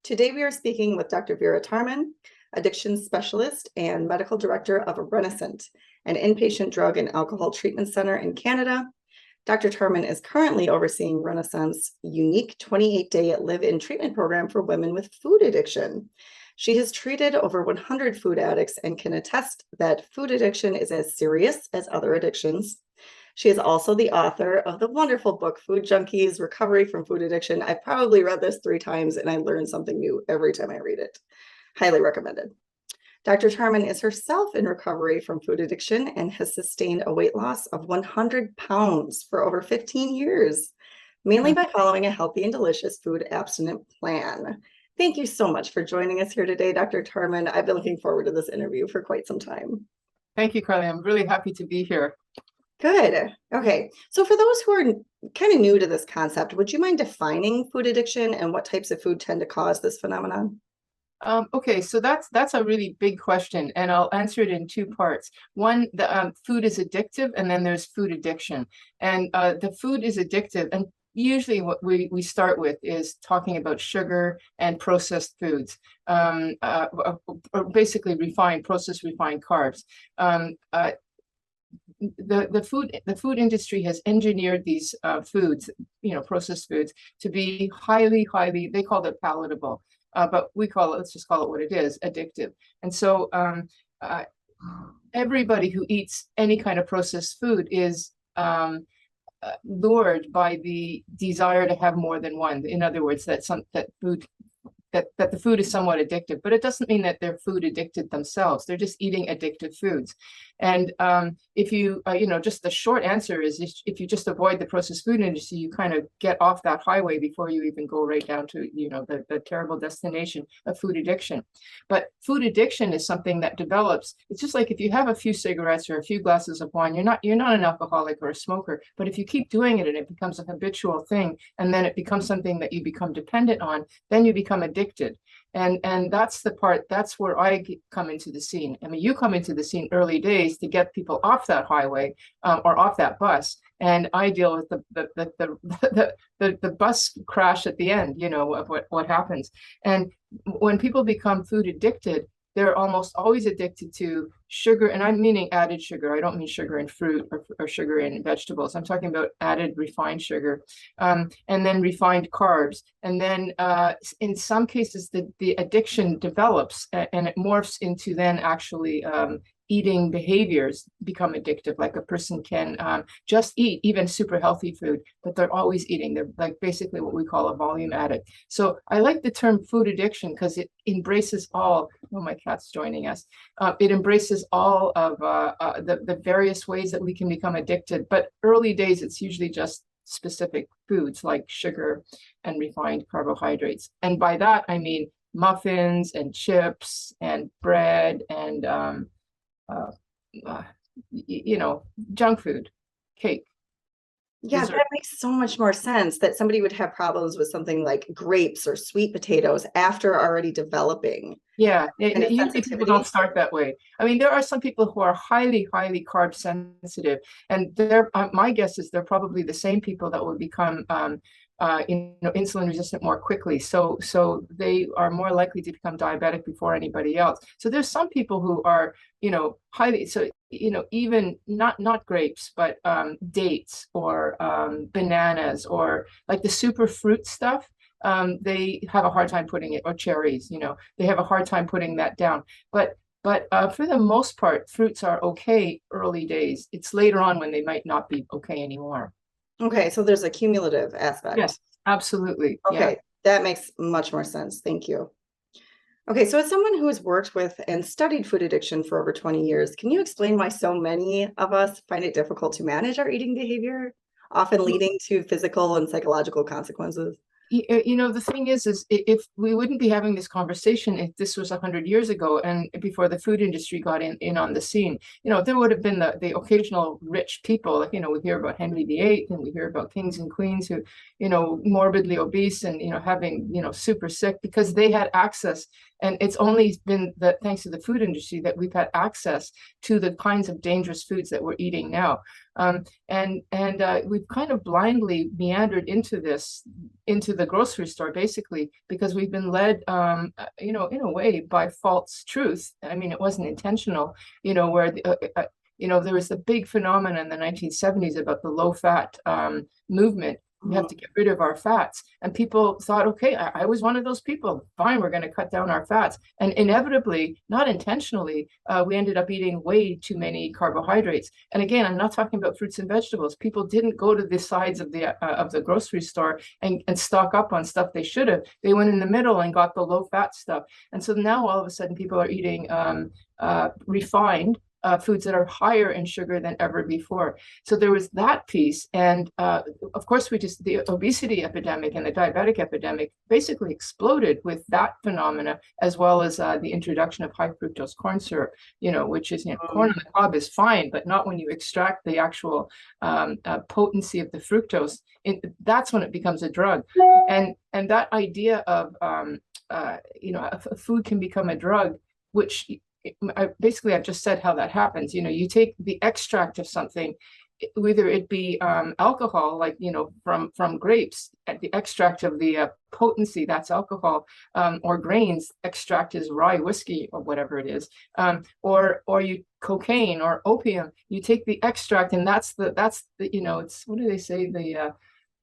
Today we are speaking with Dr. Vera Tarman, addiction specialist and medical director of Renascent, an inpatient drug and alcohol treatment center in Canada. Dr. Tarman is currently overseeing Renascent's unique 28-day live-in treatment program for women with food addiction. She has treated over 100 food addicts and can attest that food addiction is as serious as other addictions. She is also the author of the wonderful book, Food Junkies, Recovery from Food Addiction. I've probably read this 3 times and I learn something new every time I read it. Highly recommended. Dr. Tarman is herself in recovery from food addiction and has sustained a weight loss of 100 pounds for over 15 years, mainly by following a healthy and delicious food abstinent plan. Thank you so much for joining us here today, Dr. Tarman. I've been looking forward to this interview for quite some time. Thank you, Karli. I'm really happy to be here. Good. Okay. So for those who are kind of new to this concept, would you mind defining food addiction and what types of food tend to cause this phenomenon? Okay, so that's a really big question, and I'll answer it in 2 parts. One, the food is addictive, and then there's food addiction. And the food is addictive, and usually what we start with is talking about sugar and processed foods, or basically processed refined carbs. The food industry has engineered these foods, processed foods, to be highly, they call it palatable, but let's just call it what it is, addictive. And so everybody who eats any kind of processed food is lured by the desire to have more than one. In other words, that the food is somewhat addictive, but it doesn't mean that they're food addicted themselves. They're just eating addictive foods. And if you, just the short answer is if you just avoid the processed food industry, you kind of get off that highway before you even go right down to, the terrible destination of food addiction. But food addiction is something that develops. It's just like if you have a few cigarettes or a few glasses of wine, you're not an alcoholic or a smoker. But if you keep doing it and it becomes a habitual thing, and then it becomes something that you become dependent on, then you become addicted. And that's the part, that's where I come into the scene. I mean, you come into the scene early days to get people off that highway or off that bus. And I deal with the bus crash at the end, of what happens. And when people become food addicted, they're almost always addicted to sugar, and I'm meaning added sugar. I don't mean sugar in fruit or sugar in vegetables. I'm talking about added refined sugar, and then refined carbs. And then in some cases, the addiction develops and it morphs into then actually eating behaviors become addictive. Like a person can just eat even super healthy food, but they're always eating. They're like basically what we call a volume addict. So I like the term food addiction because it embraces all. Oh, my cat's joining us. It embraces all of the various ways that we can become addicted. But early days, it's usually just specific foods like sugar and refined carbohydrates. And by that, I mean muffins and chips and bread and junk food, cake. Yeah, dessert. that makes so much more sense that somebody would have problems with something like grapes or sweet potatoes after already developing. Yeah, usually people don't start that way. I mean, there are some people who are highly carb sensitive, and my guess is they're probably the same people that will become insulin resistant more quickly. So they are more likely to become diabetic before anybody else. So there's some people who are, highly, so, even not grapes, but dates or bananas or like the super fruit stuff. They have a hard time putting it, or cherries, they have a hard time putting that down. But for the most part, fruits are okay early days. It's later on when they might not be okay anymore. Okay, so there's a cumulative aspect. Yes, absolutely. Okay, yeah. That makes much more sense. Thank you. Okay, so as someone who has worked with and studied food addiction for over 20 years, can you explain why so many of us find it difficult to manage our eating behavior, often leading to physical and psychological consequences? The thing is if we wouldn't be having this conversation if this was 100 years ago and before the food industry got in on the scene. There would have been the occasional rich people, like, we hear about Henry VIII and we hear about kings and queens who, morbidly obese and, having, super sick because they had access. And it's only been thanks to the food industry that we've had access to the kinds of dangerous foods that we're eating now. And we've kind of blindly meandered into the grocery store, basically, because we've been led, in a way, by false truth. I mean, it wasn't intentional, where there was the big phenomenon in the 1970s about the low-fat movement. We have to get rid of our fats. And people thought, okay, I was one of those people. Fine, we're going to cut down our fats. And inevitably, not intentionally, we ended up eating way too many carbohydrates. And again, I'm not talking about fruits and vegetables. People didn't go to the sides of the grocery store and stock up on stuff they should have. They went in the middle and got the low-fat stuff. And so now all of a sudden people are eating refined foods that are higher in sugar than ever before. So there was that piece. And of course, the obesity epidemic and the diabetic epidemic basically exploded with that phenomena, as well as the introduction of high fructose corn syrup, which is, corn on the cob is fine, but not when you extract the actual potency of the fructose. That's when it becomes a drug. And that idea of, a food can become a drug, which basically I've just said how that happens. You take the extract of something, whether it be alcohol, like from grapes, the extract of the potency, that's alcohol, or grains, extract is rye whiskey or whatever it is, or you cocaine or opium. You take the extract, and that's the it's, what do they say,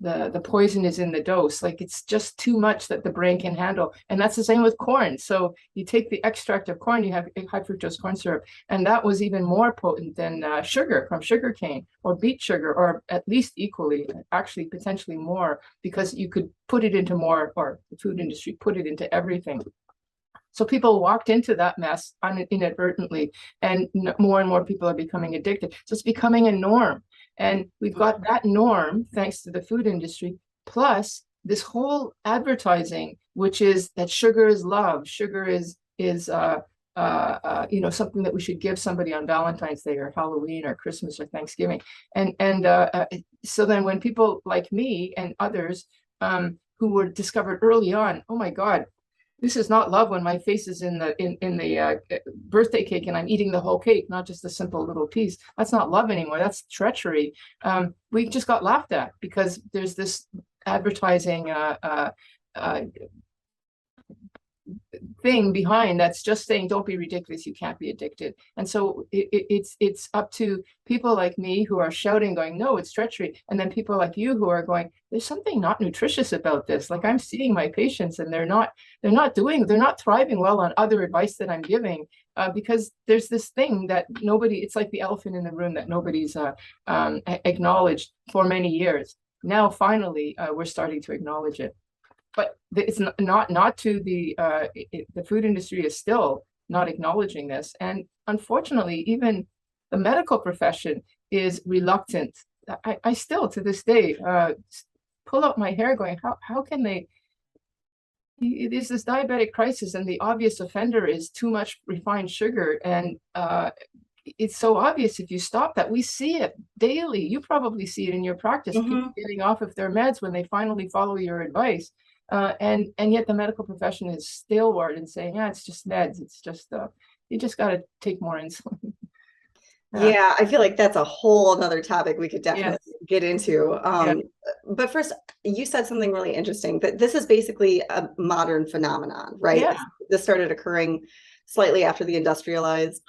the poison is in the dose. Like, it's just too much that the brain can handle. And that's the same with corn. So you take the extract of corn, you have high fructose corn syrup, and that was even more potent than sugar from sugar cane or beet sugar, or at least equally, actually potentially more, because you could put it into more, or the food industry put it into everything. So people walked into that mess inadvertently, and more and more people are becoming addicted. So it's becoming a norm. And we've got that norm thanks to the food industry, plus this whole advertising, which is that sugar is love. Sugar is something that we should give somebody on Valentine's Day or Halloween or Christmas or Thanksgiving. So then when people like me and others who were discovered early on, oh my God, this is not love when my face is in the birthday cake and I'm eating the whole cake, not just a simple little piece. That's not love anymore. That's treachery. We just got laughed at because there's this advertising thing behind that's just saying, don't be ridiculous, you can't be addicted. And so it's up to people like me who are shouting, going, no, it's treachery, and then people like you who are going, there's something not nutritious about this. Like, I'm seeing my patients and they're not thriving well on other advice that I'm giving, because there's this thing that it's like the elephant in the room that nobody's acknowledged for many years. Now finally we're starting to acknowledge it. But it's not to the food industry is still not acknowledging this. And unfortunately, even the medical profession is reluctant. I still, to this day, pull out my hair going, how can they? There's this diabetic crisis, and the obvious offender is too much refined sugar. And it's so obvious if you stop that. We see it daily. You probably see it in your practice, people getting off of their meds when they finally follow your advice. And yet the medical profession is stalwart and saying, yeah, it's just meds. It's just, you just got to take more insulin. Yeah, I feel like that's a whole other topic we could definitely get into. But first, you said something really interesting, that this is basically a modern phenomenon, right? Yeah. This started occurring slightly after the industrialized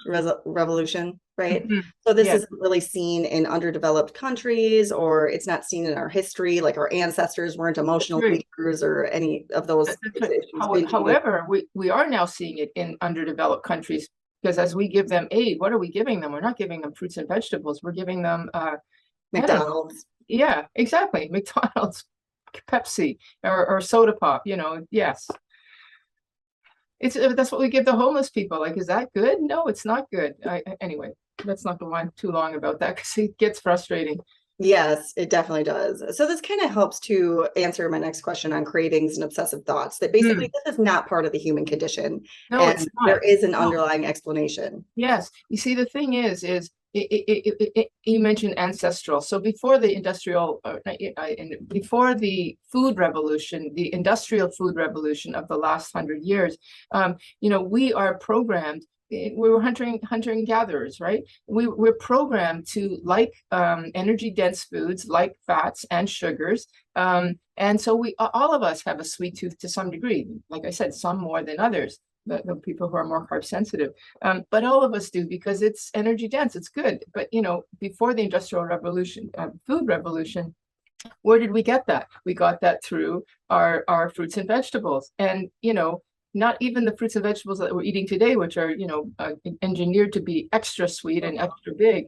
revolution, right? So this isn't really seen in underdeveloped countries, or it's not seen in our history, like our ancestors weren't emotional leaders or any of those issues. However, we are now seeing it in underdeveloped countries, because as we give them aid, what are we giving them? We're not giving them fruits and vegetables. We're giving them McDonald's. Yeah, exactly. McDonald's, Pepsi, or soda pop, yes. That's what we give the homeless people. Like, is that good? No, it's not good. Anyway, let's not go on too long about that, because it gets frustrating. Yes, it definitely does. So this kind of helps to answer my next question on cravings and obsessive thoughts, that basically this is not part of the human condition. No, and it's not. There is an underlying explanation. Yes. You see, the thing is you mentioned ancestral. So before the before the food revolution, the industrial food revolution of the last 100 years, we are programmed we were hunter and gatherers, right? We're programmed to like energy dense foods, like fats and sugars. And so all of us have a sweet tooth to some degree. Like I said, some more than others, the people who are more carb sensitive. But all of us do, because it's energy dense, it's good. But, you know, before the Industrial Revolution, food revolution, where did we get that? We got that through our fruits and vegetables. And, you know, not even the fruits and vegetables that we're eating today, which are, you know, engineered to be extra sweet and extra big.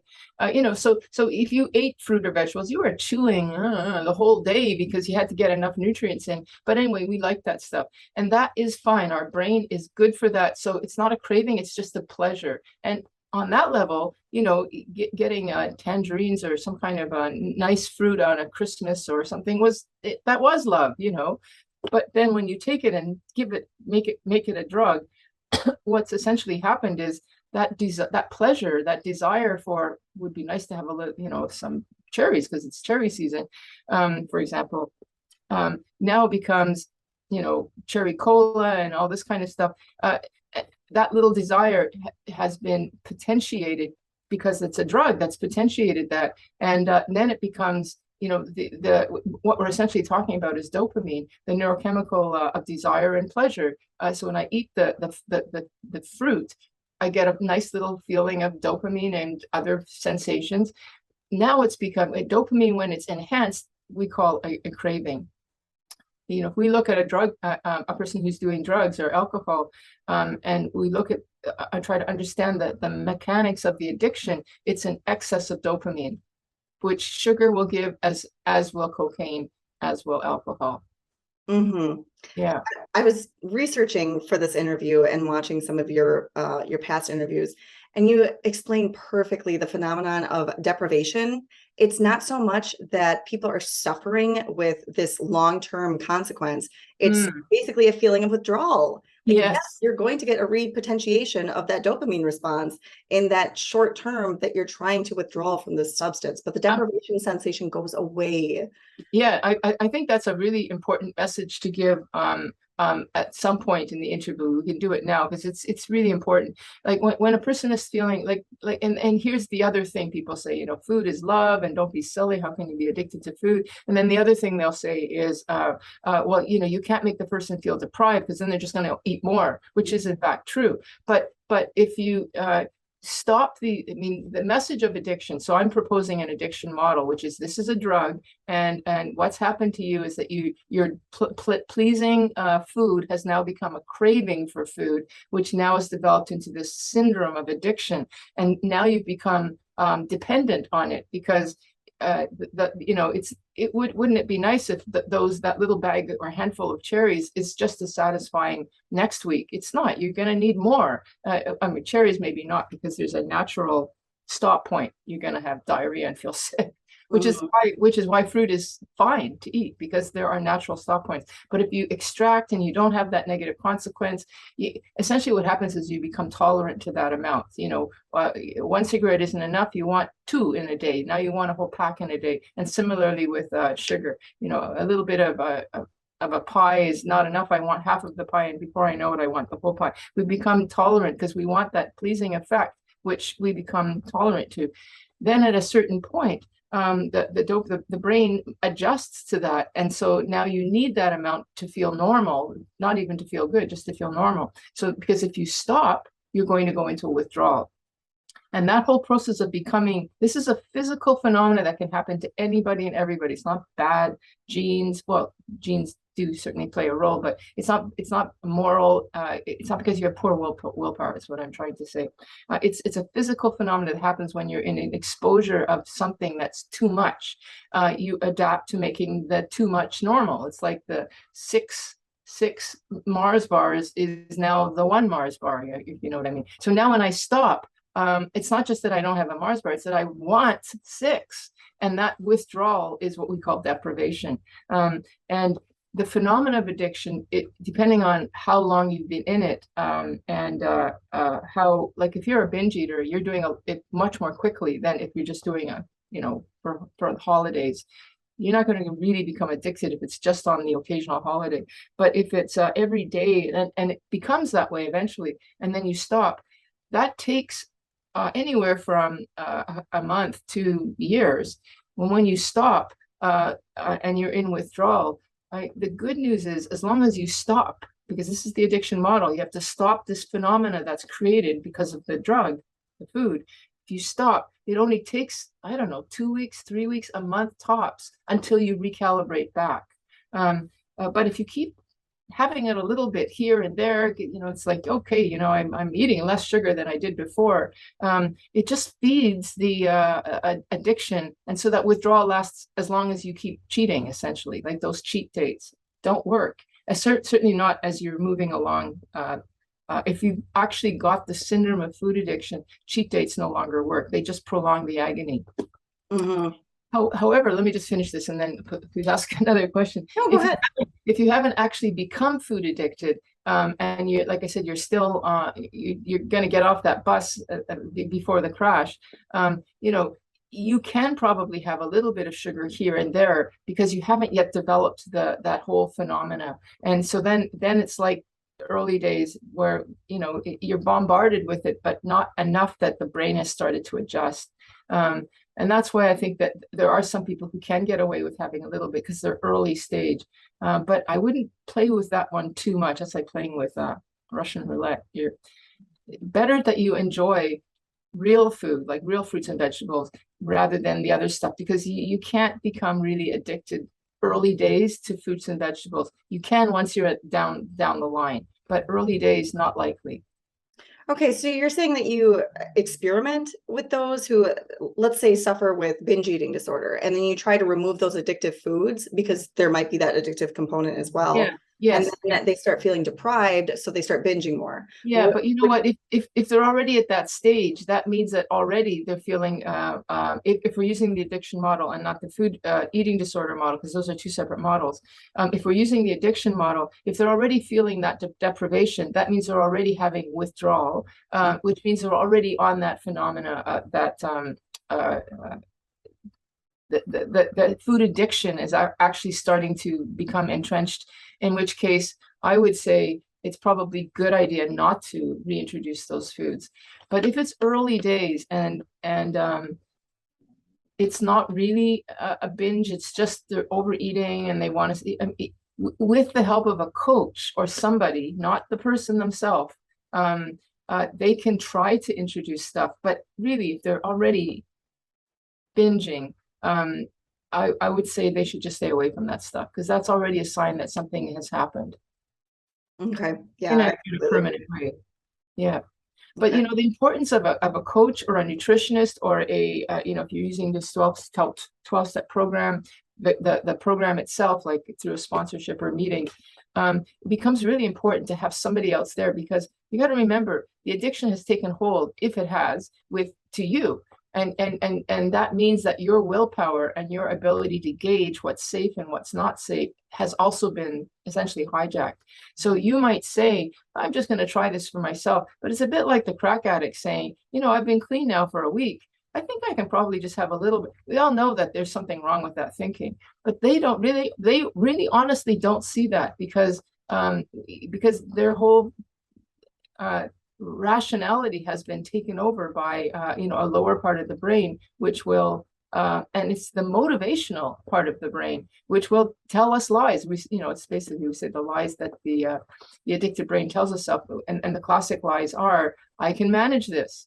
You know, so if you ate fruit or vegetables, you were chewing the whole day because you had to get enough nutrients in. But anyway, we like that stuff. And that is fine. Our brain is good for that. So it's not a craving, it's just a pleasure. And on that level, you know, getting tangerines or some kind of a nice fruit on a Christmas or something that was love, you know. But then when you take it and make it a drug, what's essentially happened is that pleasure, that desire for, would be nice to have a little, you know, some cherries because it's cherry season, for example, now becomes, you know, cherry cola and all this kind of stuff. That little desire has been potentiated because it's a drug that's potentiated that, and then it becomes, you know, what we're essentially talking about is dopamine, the neurochemical of desire and pleasure. So when I eat the fruit, I get a nice little feeling of dopamine and other sensations. Now it's become a dopamine. When it's enhanced, we call a craving. You know, if we look at a person who's doing drugs or alcohol, and we look at, I try to understand the mechanics of the addiction, it's an excess of dopamine, which sugar will give, as will cocaine, as will alcohol. Mm-hmm. Yeah. I was researching for this interview and watching some of your past interviews, and you explained perfectly the phenomenon of deprivation. It's not so much that people are suffering with this long-term consequence. It's basically a feeling of withdrawal. Like, yes, you're going to get a repotentiation of that dopamine response in that short term that you're trying to withdraw from this substance, but the deprivation sensation goes away. Yeah, I think that's a really important message to give at some point in the interview. We can do it now because it's really important. Like when a person is feeling like and here's the other thing people say, you know, food is love and don't be silly. How can you be addicted to food? And then the other thing they'll say is, well, you know, you can't make the person feel deprived because then they're just going to eat more, which is in fact true. But if you stop the message of addiction. So I'm proposing an addiction model, which is, this is a drug, and what's happened to you is that you're pleasing food has now become a craving for food, which now has developed into this syndrome of addiction, and now you've become dependent on it because you know, wouldn't it be nice if that little bag or handful of cherries is just as satisfying next week? It's not. You're going to need more. I mean, cherries maybe not, because there's a natural stop point. You're going to have diarrhea and feel sick, which is why fruit is fine to eat, because there are natural stop points. But if you extract and you don't have that negative consequence, essentially what happens is you become tolerant to that amount. You know, one cigarette isn't enough. You want 2 in a day. Now you want a whole pack in a day. And similarly with sugar, you know, a little bit of a pie is not enough. I want half of the pie, and before I know it, I want the whole pie. We become tolerant because we want that pleasing effect, which we become tolerant to. Then at a certain point, the brain adjusts to that, and so now you need that amount to feel normal, not even to feel good, just to feel normal. So because if you stop, you're going to go into a withdrawal. And that whole process of becoming, this is a physical phenomenon that can happen to anybody and everybody. It's not bad. Genes, well, genes do certainly play a role, but it's not moral. It's not because you have poor willpower. Is what I'm trying to say. It's a physical phenomenon that happens when you're in an exposure of something that's too much. You adapt to making the too much normal. It's like the six Mars bars is now the 1 Mars bar, if you know what I mean. So now when I stop, it's not just that I don't have a Mars bar, it's that I want 6. And that withdrawal is what we call deprivation. And the phenomena of addiction, depending on how long you've been in it, and how, like if you're a binge eater, you're doing it much more quickly than if you're just doing for the holidays. You're not going to really become addicted if it's just on the occasional holiday. But if it's every day, and it becomes that way eventually, and then you stop, that takes anywhere from a month to years. When you stop and you're in withdrawal, the good news is, as long as you stop, because this is the addiction model, you have to stop this phenomena that's created because of the drug, the food. If you stop, it only takes, I don't know, 2 weeks, 3 weeks, a month tops until you recalibrate back. But if you keep having it a little bit here and there, it's like, okay, I'm eating less sugar than I did before. It just feeds the addiction. And so that withdrawal lasts as long as you keep cheating, essentially, like those cheat dates don't work. Certainly not as you're moving along. If you've actually got the syndrome of food addiction, cheat dates no longer work. They just prolong the agony. Mm-hmm. However, let me just finish this and then please ask another question. No, go ahead. If you haven't actually become food addicted, and you, like I said, you're still you're going to get off that bus before the crash, you can probably have a little bit of sugar here and there because you haven't yet developed that whole phenomena. And so then it's like the early days where you're bombarded with it, but not enough that the brain has started to adjust. And that's why I think that there are some people who can get away with having a little bit because they're early stage. But I wouldn't play with that one too much. That's like playing with Russian roulette. You're better that you enjoy real food, like real fruits and vegetables, rather than the other stuff, because you can't become really addicted early days to fruits and vegetables. You can once you're down the line, but early days, not likely. Okay, so you're saying that you experiment with those who, let's say, suffer with binge eating disorder, and then you try to remove those addictive foods because there might be that addictive component as well. Yeah. Yes. And then they start feeling deprived, so they start binging more. Yeah, but you know what? If they're already at that stage, that means that already they're feeling. If we're using the addiction model and not the food eating disorder model, because those are two separate models. If we're using the addiction model, if they're already feeling that deprivation, that means they're already having withdrawal, which means they're already on that phenomena that food addiction is actually starting to become entrenched, in which case I would say it's probably a good idea not to reintroduce those foods. But if it's early days and it's not really a binge, it's just they're overeating and they want to eat, with the help of a coach or somebody, not the person themselves, they can try to introduce stuff. But really, if they're already binging, I would say they should just stay away from that stuff, because that's already a sign that something has happened. Okay. Yeah. In a permanent way. Yeah. But Okay. the importance of a coach or a nutritionist or a if you're using this 12-step program, the program itself, like through a sponsorship or meeting, it becomes really important to have somebody else there, because you got to remember the addiction has taken hold, if it has, to you. And that means that your willpower and your ability to gauge what's safe and what's not safe has also been essentially hijacked. So you might say, I'm just going to try this for myself. But it's a bit like the crack addict saying, I've been clean now for a week. I think I can probably just have a little bit. We all know that there's something wrong with that thinking, but they really honestly don't see that, because their whole rationality has been taken over by a lower part of the brain, which will and it's the motivational part of the brain which will tell us lies. It's basically, we say, the lies that the addicted brain tells itself, and the classic lies are, I can manage this,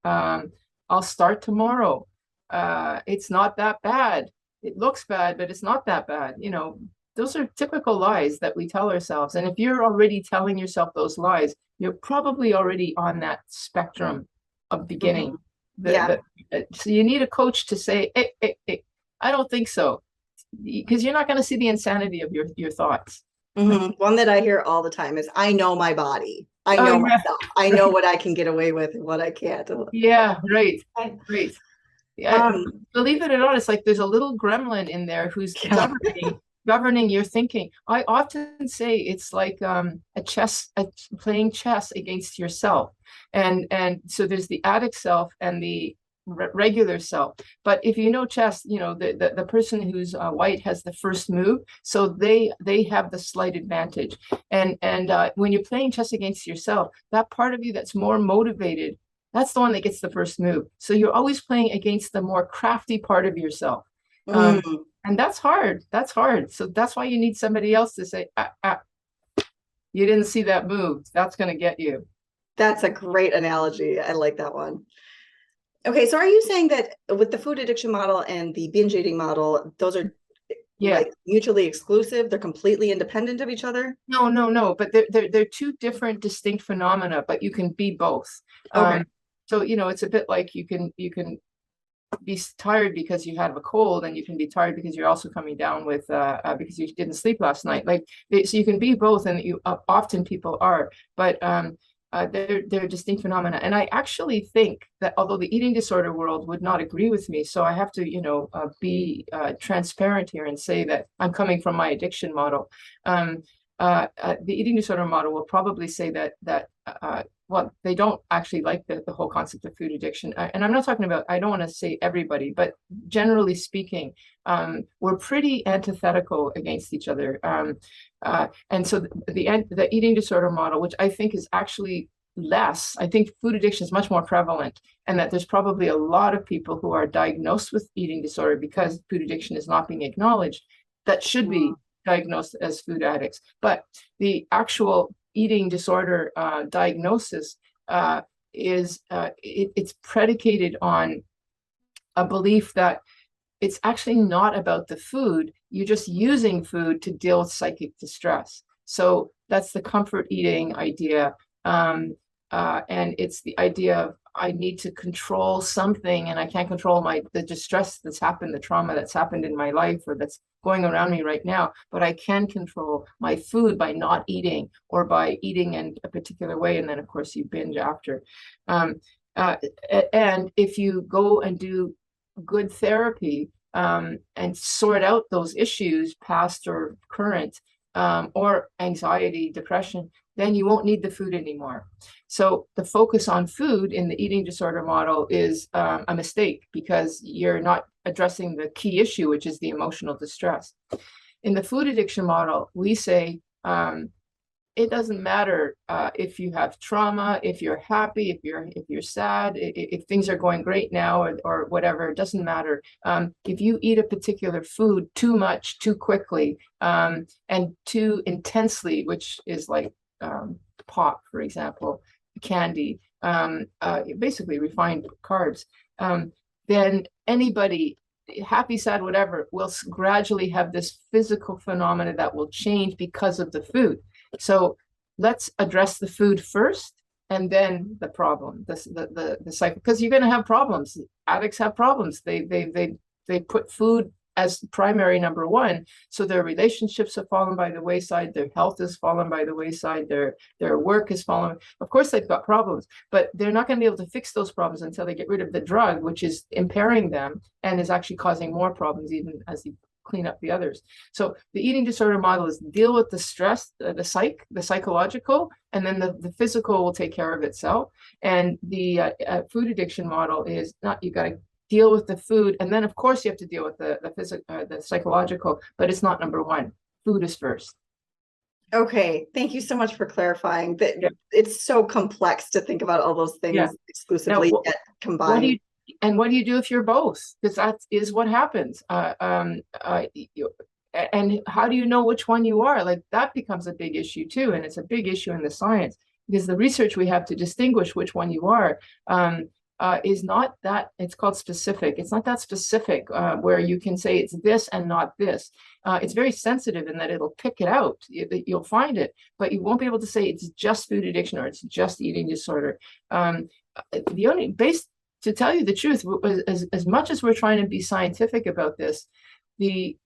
I'll start tomorrow, it's not that bad, it looks bad but it's not that bad. Those are typical lies that we tell ourselves. And if you're already telling yourself those lies, you're probably already on that spectrum of beginning. Mm-hmm. So you need a coach to say, hey, I don't think so, because you're not going to see the insanity of your thoughts. Mm-hmm. One that I hear all the time is, I know my body. I know myself. I know what I can get away with and what I can't. Yeah, right. Yeah, believe it or not, it's like there's a little gremlin in there who's governing your thinking. I often say it's like playing chess against yourself, and so there's the addict self and the regular self. But if you know chess, the person who's white has the first move, so they have the slight advantage. And when you're playing chess against yourself, that part of you that's more motivated That's the one that gets the first move. So you're always playing against the more crafty part of yourself. Um, Mm, and that's hard. That's hard. So that's why you need somebody else to say, you didn't see that move. That's going to get you. that's a great analogy. I like that one. Okay, so are you saying that with the food addiction model and the binge eating model, those are Yeah. like mutually exclusive? They're completely independent of each other? No, no, no. But they're two different distinct phenomena, but you can be both. Okay. So, it's a bit like you can be tired because you have a cold, and you can be tired because you're also coming down with because you didn't sleep last night. So you can be both, and you often people are, but they're distinct phenomena. And I actually think that although the eating disorder world would not agree with me, so I have to be transparent here and say that I'm coming from my addiction model. The eating disorder model will probably say that well, they don't actually like the whole concept of food addiction. And I'm not talking about, I don't want to say everybody, but generally speaking, we're pretty antithetical against each other. And so the eating disorder model, which I think is actually less, I think food addiction is much more prevalent, and that there's probably a lot of people who are diagnosed with eating disorder because food addiction is not being acknowledged, that should be diagnosed as food addicts. But the actual eating disorder diagnosis it's predicated on a belief that it's actually not about the food. You're just using food to deal with psychic distress. So that's the comfort eating idea. And it's the idea of I need to control something, and I can't control the distress that's happened, the trauma that's happened in my life or that's going around me right now, but I can control my food by not eating or by eating in a particular way. And then, of course, you binge after. And if you go and do good therapy and sort out those issues, past or current, or anxiety, depression, then you won't need the food anymore. So the focus on food in the eating disorder model is a mistake, because you're not addressing the key issue, which is the emotional distress. In the food addiction model, we say it doesn't matter if you have trauma, if you're happy, if you're sad, if things are going great now, or whatever. It doesn't matter. If you eat a particular food too much, too quickly, and too intensely, which is like pop, for example, candy, basically refined carbs, then anybody, happy, sad, whatever, will gradually have this physical phenomena that will change because of the food. So let's address the food first, and then the problem, the cycle, because you're going to have problems. Addicts have problems. They put food as primary number one, so their relationships have fallen by the wayside, their health has fallen by the wayside, their work has fallen. Of course, they've got problems, but they're not going to be able to fix those problems until they get rid of the drug, which is impairing them and is actually causing more problems even as you clean up the others. So the eating disorder model is deal with the stress, the psychological, and then the physical will take care of itself. And the food addiction model is not, you got to deal with the food, and then of course you have to deal with the physical, the psychological, but it's not number one. Food is first. Okay, thank you so much for clarifying that. Yeah. It's so complex to think about all those things Yeah. exclusively Now, yet combined. what do you do if you're both? Because that is what happens. And how do you know which one you are? Like, that becomes a big issue too, and it's a big issue in the science, because the research we have to distinguish which one you are is not that, it's called specific. It's not that specific where you can say it's this and not this. It's very sensitive in that it'll pick it out. You'll find it, but you won't be able to say it's just food addiction or it's just eating disorder. The only to tell you the truth, as much as we're trying to be scientific about this, the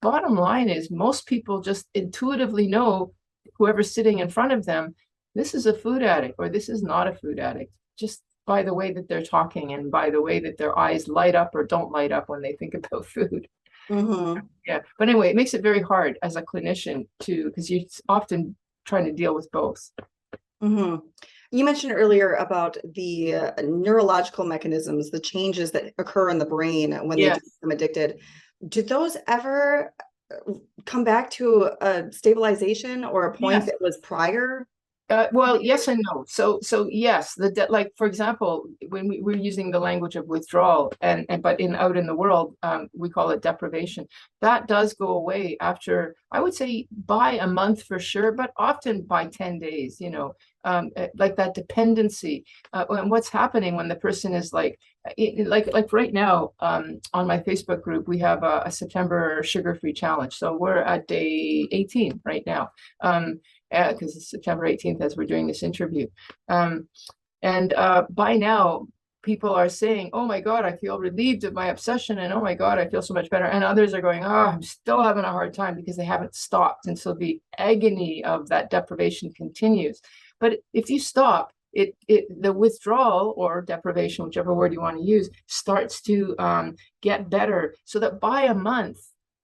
bottom line is most people just intuitively know, whoever's sitting in front of them, this is a food addict or this is not a food addict, just by the way that they're talking and by the way that their eyes light up or don't light up when they think about food. Mm-hmm. Yeah. But anyway, it makes it very hard as a clinician because you're often trying to deal with both. Mm-hmm. You mentioned earlier about the neurological mechanisms, the changes that occur in the brain when they become addicted. Do those ever come back to a stabilization or a point that was prior? Well, yes and no. So yes, like for example, when we're using the language of withdrawal, and but out in the world, we call it deprivation. That does go away after, I would say, by a month for sure, but often by 10 days. Like that dependency. And what's happening when the person is like, like right now, on my Facebook group, we have a September sugar-free challenge. So we're at day 18 right now. Because it's September 18th as we're doing this interview. And by now, people are saying, oh my God, I feel relieved of my obsession. And oh my God, I feel so much better. And others are going, oh, I'm still having a hard time because they haven't stopped. And so the agony of that deprivation continues. But if you stop, the withdrawal or deprivation, whichever word you want to use, starts to get better, so that by a month,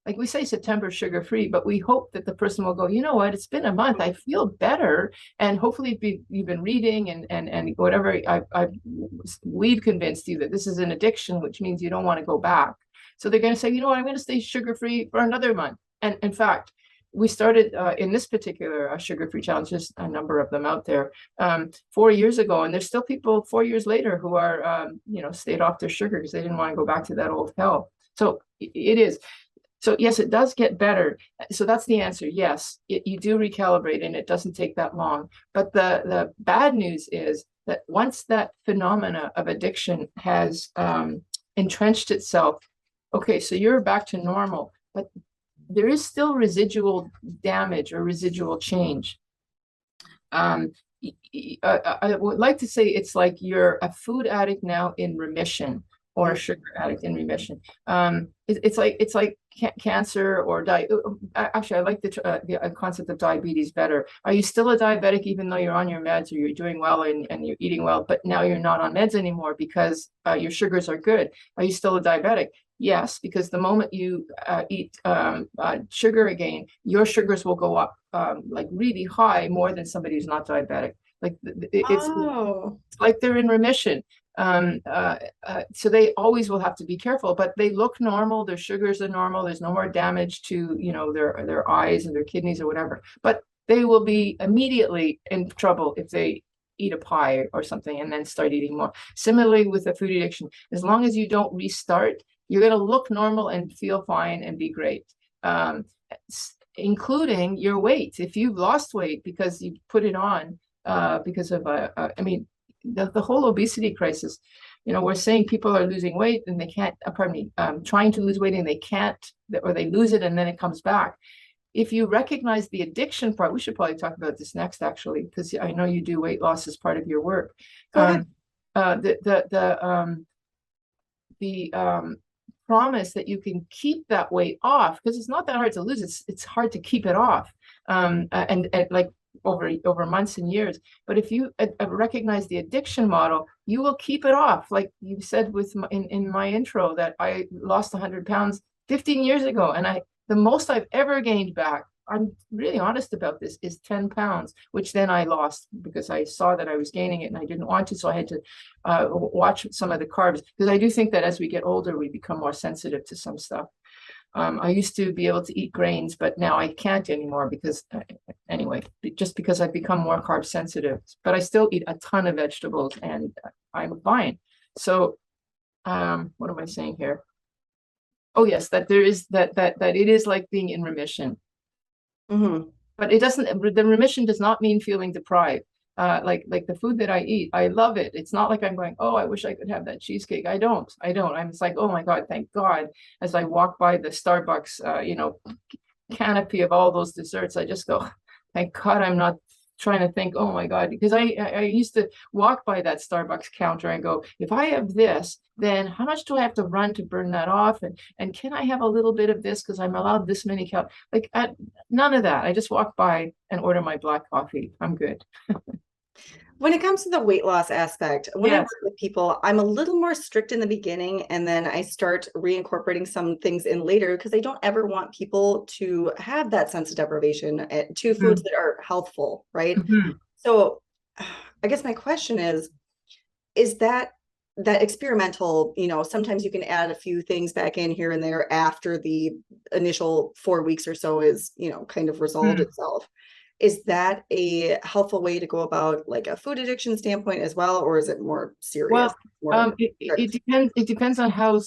like we say September sugar-free, but we hope that the person will go, you know what, it's been a month, I feel better. And hopefully you've been reading and whatever, we've convinced you that this is an addiction, which means you don't want to go back. So they're going to say, you know what, I'm going to stay sugar-free for another month. And in fact, we started in this particular sugar-free challenge, there's a number of them out there, 4 years ago. And there's still people 4 years later who are, stayed off their sugar because they didn't want to go back to that old hell. So it is. So yes, it does get better. So that's the answer. Yes, you do recalibrate, and it doesn't take that long. But the bad news is that once that phenomena of addiction has entrenched itself, okay, so you're back to normal, but there is still residual damage or residual change. I would like to say it's like you're a food addict now in remission, or a sugar addict in remission. It's like cancer or actually, I like the concept of diabetes better. Are you still a diabetic even though you're on your meds, or you're doing well and you're eating well, but now you're not on meds anymore because your sugars are good? Are you still a diabetic? Yes, because the moment you eat sugar again, your sugars will go up like really high, more than somebody who's not diabetic. Like it's like they're in remission. So they always will have to be careful, but they look normal. Their sugars are normal. There's no more damage to, their eyes and their kidneys or whatever, but they will be immediately in trouble if they eat a pie or something and then start eating more. Similarly with the food addiction, as long as you don't restart, you're going to look normal and feel fine and be great. Including your weight. If you've lost weight because you put it on because of the whole obesity crisis, we're saying people are losing weight and they can't, trying to lose weight and they can't, or they lose it and then it comes back. If you recognize the addiction part, we should probably talk about this next, actually, because I know you do weight loss as part of your work. The promise that you can keep that weight off, because it's not that hard to lose, it's hard to keep it off, and like over months and years. But if you recognize the addiction model, you will keep it off. Like you said in my intro, that I lost 100 pounds 15 years ago, and the most I've ever gained back, I'm really honest about this, is 10 pounds, which then I lost because I saw that I was gaining it and I didn't want to. So I had to watch some of the carbs, because I do think that as we get older, we become more sensitive to some stuff. I used to be able to eat grains, but now I can't anymore because, anyway, just because I've become more carb sensitive. But I still eat a ton of vegetables and I'm fine. So what am I saying here? Oh yes, that there is that it is like being in remission. Mm-hmm. But it doesn't, the remission does not mean feeling deprived. Like the food that I eat, I love it. It's not like I'm going, oh, I wish I could have that cheesecake. I don't. I'm just like, oh my God, thank God. As I walk by the Starbucks, canopy of all those desserts, I just go, thank God I'm not trying to think, oh my God, because I used to walk by that Starbucks counter and go, if I have this, then how much do I have to run to burn that off? And can I have a little bit of this because I'm allowed this many calories? Like none of that. I just walk by and order my black coffee. I'm good. When it comes to the weight loss aspect, when I work with people, I'm a little more strict in the beginning, and then I start reincorporating some things in later, because I don't ever want people to have that sense of deprivation to foods that are healthful, right? So I guess my question is that experimental, sometimes you can add a few things back in here and there after the initial 4 weeks or so is, kind of resolved itself. Is that a helpful way to go about like a food addiction standpoint as well, or is it more serious? Well, it depends. It depends on how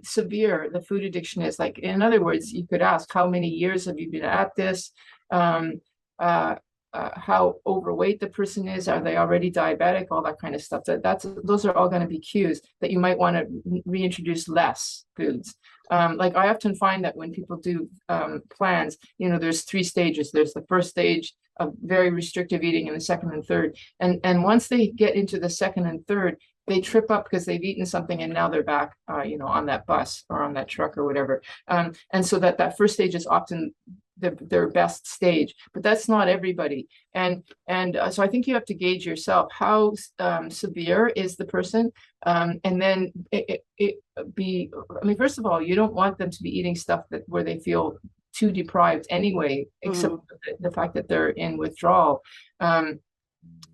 severe the food addiction is. Like, in other words, you could ask, how many years have you been at this? Um, how overweight the person is. Are they already diabetic? All that kind of stuff. Those are all going to be cues that you might want to reintroduce less foods. Like, I often find that when people do plans, there's 3 stages. There's the first stage of very restrictive eating, and the second and third. And once they get into the second and third, they trip up because they've eaten something, and now they're back, on that bus or on that truck or whatever. And so that first stage is often their best stage, but that's not everybody. And so I think you have to gauge yourself, how severe is the person, and then first of all, you don't want them to be eating stuff where they feel too deprived anyway, except the fact that they're in withdrawal.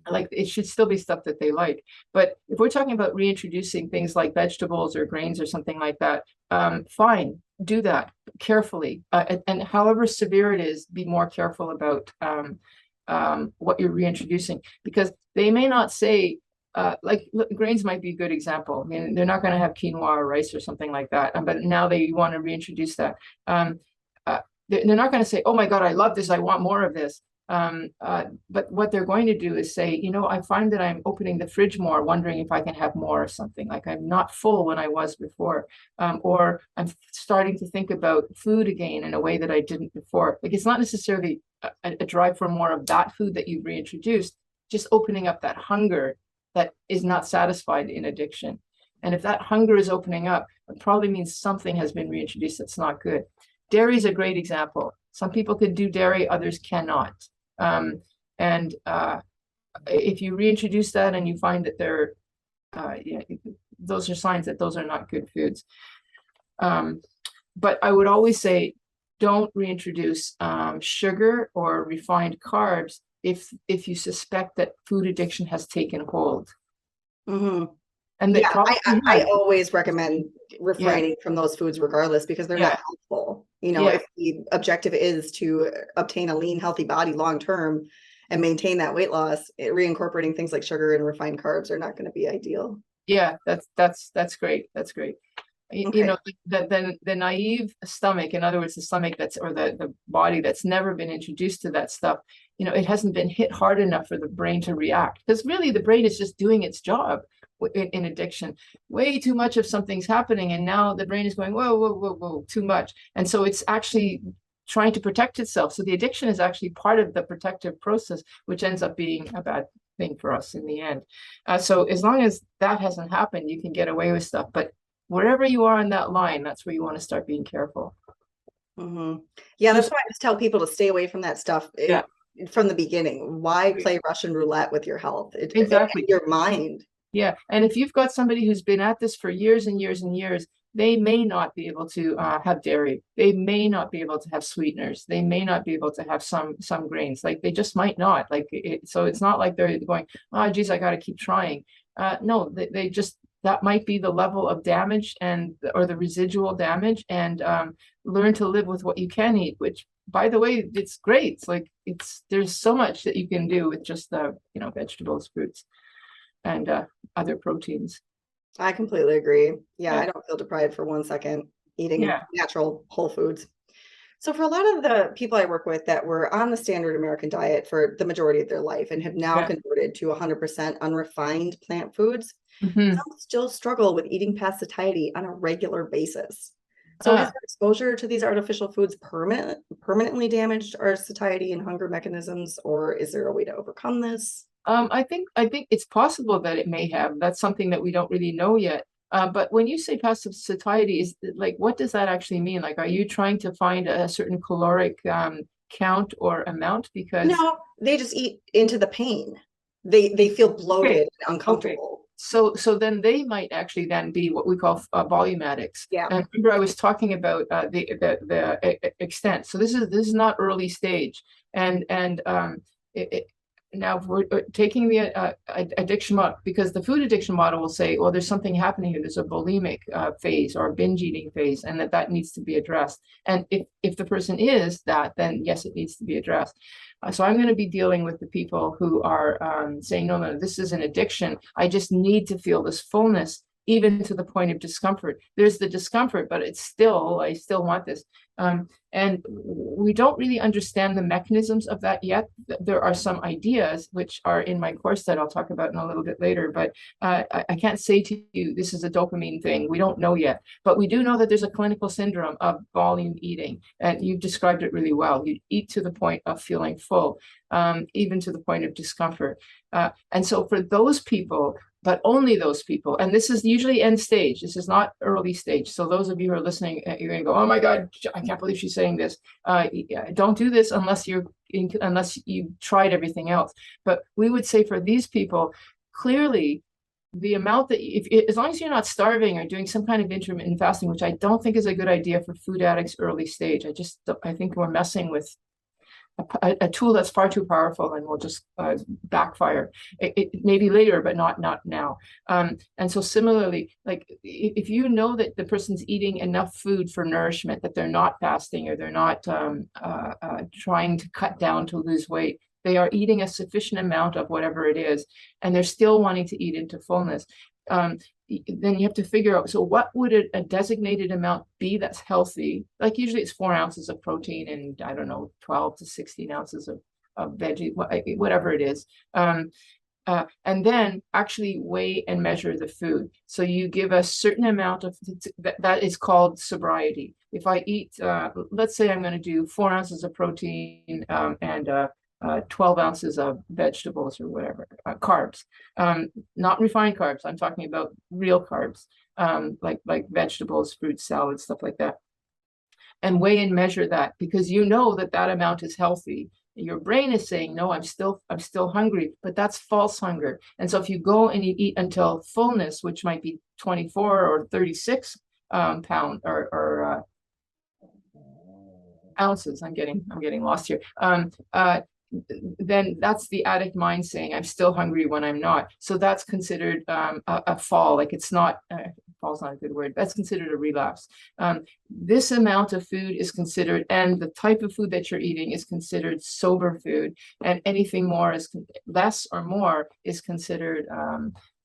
Like, it should still be stuff that they like. But if we're talking about reintroducing things like vegetables or grains or something like that, fine, do that carefully. And however severe it is, be more careful about what you're reintroducing, because they may not say, look, grains might be a good example. I mean, they're not going to have quinoa or rice or something like that, but now they want to reintroduce that. They're not going to say, oh my God, I love this, I want more of this. But what they're going to do is say, I find that I'm opening the fridge more, wondering if I can have more of something. Like, I'm not full when I was before, or I'm starting to think about food again in a way that I didn't before. Like, it's not necessarily a drive for more of that food that you've reintroduced, just opening up that hunger that is not satisfied in addiction. And if that hunger is opening up, it probably means something has been reintroduced that's not good. Dairy is a great example. Some people can do dairy, others cannot. If you reintroduce that and you find that those are signs that those are not good foods. But I would always say, don't reintroduce sugar or refined carbs if you suspect that food addiction has taken hold. And I always recommend refraining from those foods regardless, because they're not helpful. If the objective is to obtain a lean, healthy body long term and maintain that weight loss, reincorporating things like sugar and refined carbs are not going to be ideal. Yeah, that's great. That's great. Okay. The naive stomach, in other words, the stomach the body that's never been introduced to that stuff, it hasn't been hit hard enough for the brain to react, because really the brain is just doing its job in addiction. Way too much of something's happening, and now the brain is going, whoa, whoa, whoa, whoa, too much. And so it's actually trying to protect itself. So the addiction is actually part of the protective process, which ends up being a bad thing for us in the end. So as long as that hasn't happened, you can get away with stuff. But wherever you are in that line, that's where you want to start being careful. Yeah, that's why I just tell people to stay away from that stuff from the beginning. Why play Russian roulette with your health? Exactly. Your mind. Yeah. And if you've got somebody who's been at this for years and years and years, they may not be able to have dairy. They may not be able to have sweeteners. They may not be able to have some grains. Like, they just might not. So it's not like they're going, oh, geez, I got to keep trying. No, they just, that might be the level of damage or the residual damage, and learn to live with what you can eat, which, by the way, it's great. It's like, there's so much that you can do with just vegetables, fruits, and other proteins. I completely agree. Yeah, I don't feel deprived for 1 second eating natural whole foods. So for a lot of the people I work with that were on the standard American diet for the majority of their life and have now converted to 100% unrefined plant foods, some still struggle with eating past satiety on a regular basis. So has exposure to these artificial foods permanently damaged our satiety and hunger mechanisms, or is there a way to overcome this? I think it's possible that it may have. That's something that we don't really know yet. But when you say passive satiety, is like, what does that actually mean? Like, are you trying to find a certain caloric count or amount? Because no, they just eat into the pain. They feel bloated and uncomfortable. Okay. So then they might actually then be what we call volume addicts. Yeah. And remember, I was talking about the extent. So this is not early stage, and now if we're taking the addiction model, because the food addiction model will say, well, there's something happening here. There's a bulimic phase or a binge eating phase, and that needs to be addressed. And if the person is that, then yes, it needs to be addressed. So I'm going to be dealing with the people who are saying, no, no, this is an addiction. I just need to feel this fullness, even to the point of discomfort. There's the discomfort, but it's still, I still want this. And we don't really understand the mechanisms of that yet. There are some ideas which are in my course that I'll talk about in a little bit later, but I can't say to you, this is a dopamine thing. We don't know yet, but we do know that there's a clinical syndrome of volume eating, and you've described it really well. You eat to the point of feeling full, even to the point of discomfort. And so for those people, but only those people, and this is usually end stage. This is not early stage. So those of you who are listening, you're going to go, "Oh my God, I can't believe she's saying this." Don't do this unless you've tried everything else. But we would say for these people, clearly, the amount that as long as you're not starving or doing some kind of intermittent fasting, which I don't think is a good idea for food addicts early stage. I think we're messing with a tool that's far too powerful and will just backfire. It maybe later, but not now. And so similarly, like if you know that the person's eating enough food for nourishment, that they're not fasting or they're not trying to cut down to lose weight, they are eating a sufficient amount of whatever it is, and they're still wanting to eat into fullness. Then you have to figure out, so what would a designated amount be that's healthy? Like usually it's 4 ounces of protein and I don't know, 12 to 16 ounces of veggie, whatever it is. And then actually weigh and measure the food. So you give a certain amount of, that is called sobriety. If I eat, let's say I'm going to do 4 ounces of protein and 12 ounces of vegetables or whatever, carbs, not refined carbs. I'm talking about real carbs, like vegetables, fruits, salads, stuff like that. And weigh and measure that, because you know that that amount is healthy. Your brain is saying, no, I'm still hungry, but that's false hunger. And so if you go and you eat until fullness, which might be 24 or 36 pound or ounces, I'm getting lost here. Then that's the addict mind saying, I'm still hungry when I'm not. So that's considered a fall. Like it's not, fall's not a good word. That's considered a relapse. This amount of food is considered, and the type of food that you're eating is considered sober food. And anything more is less or more is considered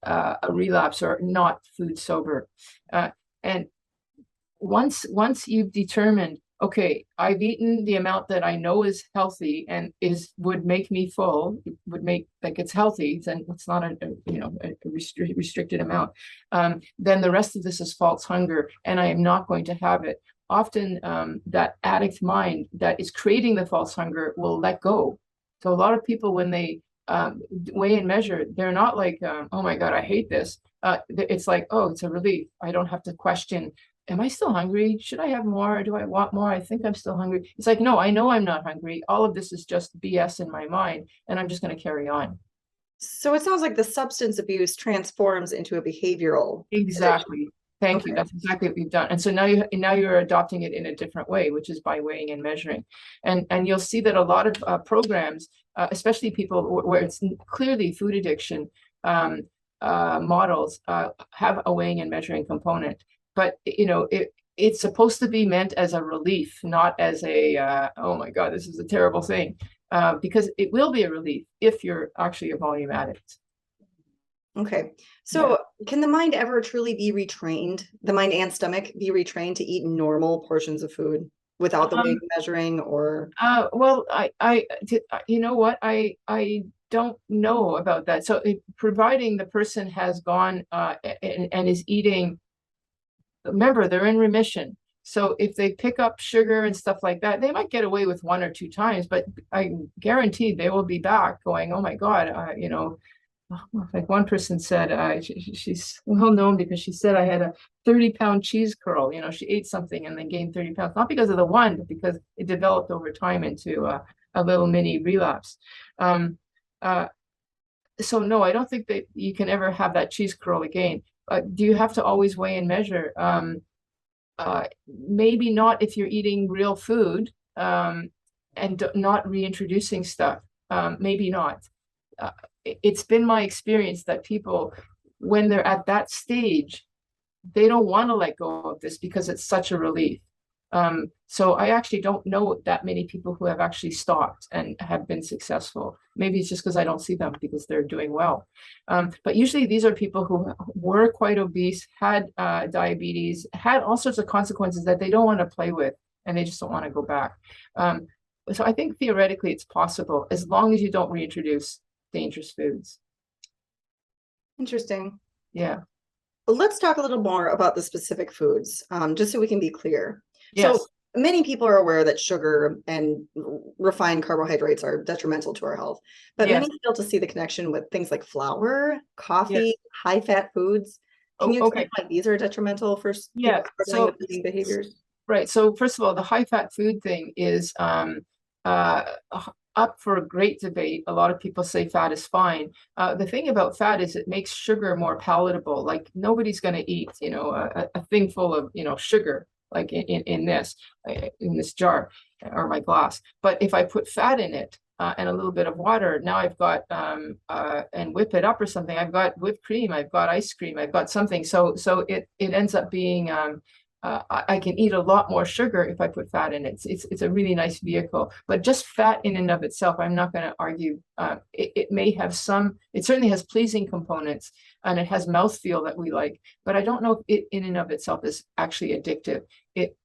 a relapse or not food sober. And once you've determined, okay, I've eaten the amount that I know is healthy and would make me full, would make like it's healthy, then it's not a restricted amount. Then the rest of this is false hunger, and I am not going to have it. Often that addict mind that is creating the false hunger will let go. So a lot of people, when they weigh and measure, they're not like, oh my God, I hate this. It's like, oh, it's a relief. I don't have to question, am I still hungry? Should I have more? Do I want more? I think I'm still hungry. It's like, no, I know I'm not hungry. All of this is just BS in my mind, and I'm just going to carry on. So it sounds like the substance abuse transforms into a behavioral. Exactly. Thank you. That's exactly what we've done. And so now you're adopting it in a different way, which is by weighing and measuring. And you'll see that a lot of programs, especially people where it's clearly food addiction models, have a weighing and measuring component. But it's supposed to be meant as a relief, not as a oh my God, this is a terrible thing, because it will be a relief if you're actually a volume addict. Okay, so can the mind ever truly be retrained? The mind and stomach be retrained to eat normal portions of food without the weighing and measuring, or? Well, you know what, I don't know about that. So providing the person has gone and is eating. Remember, they're in remission. So if they pick up sugar and stuff like that, they might get away with 1 or 2 times, but I guarantee they will be back going, oh my God, like one person said, she's well known because she said, I had a 30-pound cheese curl. She ate something and then gained 30 pounds, not because of the one, but because it developed over time into a little mini relapse. So no, I don't think that you can ever have that cheese curl again. Do you have to always weigh and measure? Maybe not if you're eating real food and not reintroducing stuff. Maybe not. it's been my experience that people, when they're at that stage, they don't want to let go of this because it's such a relief. So I actually don't know that many people who have actually stopped and have been successful. Maybe it's just because I don't see them because they're doing well. But usually these are people who were quite obese, had diabetes, had all sorts of consequences that they don't want to play with, and they just don't want to go back. So I think theoretically it's possible as long as you don't reintroduce dangerous foods. Interesting. Yeah. Let's talk a little more about the specific foods, just so we can be clear. Yes. So many people are aware that sugar and refined carbohydrates are detrimental to our health, but Yes. many fail to see the connection with things like flour, coffee, Yes. high-fat foods. Can you explain Okay. why these are detrimental for Yeah. people struggling with eating behaviors? Right. So first of all, the high-fat food thing is up for a great debate. A lot of people say fat is fine. The thing about fat is it makes sugar more palatable. Like nobody's going to eat, a thing full of, sugar, like in this jar or my glass. But if I put fat in it and a little bit of water, now I've got and whip it up or something. I've got whipped cream. I've got ice cream. I've got something. So it ends up being I can eat a lot more sugar if I put fat in it. It's a really nice vehicle, but just fat in and of itself, I'm not going to argue. It may have it certainly has pleasing components and it has mouthfeel that we like, but I don't know if it in and of itself is actually addictive. It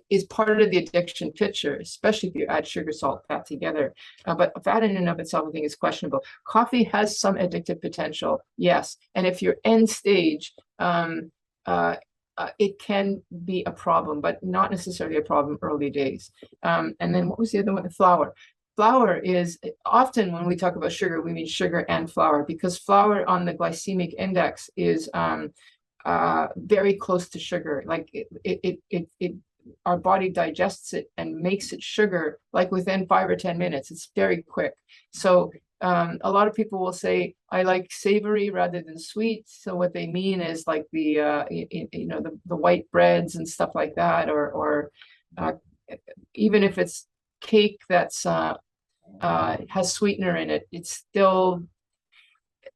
is part of the addiction picture, especially if you add sugar, salt, fat together. But fat in and of itself, I think, is questionable. Coffee has some addictive potential, yes. And if you're end stage, it can be a problem, but not necessarily a problem early days. And then what was the other one? The flour. Flour is often when we talk about sugar, we mean sugar and flour because flour on the glycemic index is very close to sugar. Like our body digests it and makes it sugar like within 5 or 10 minutes. It's very quick. So a lot of people will say, I like savory rather than sweet. So what they mean is like the white breads and stuff like that, or even if it's cake that's has sweetener in it, it's still,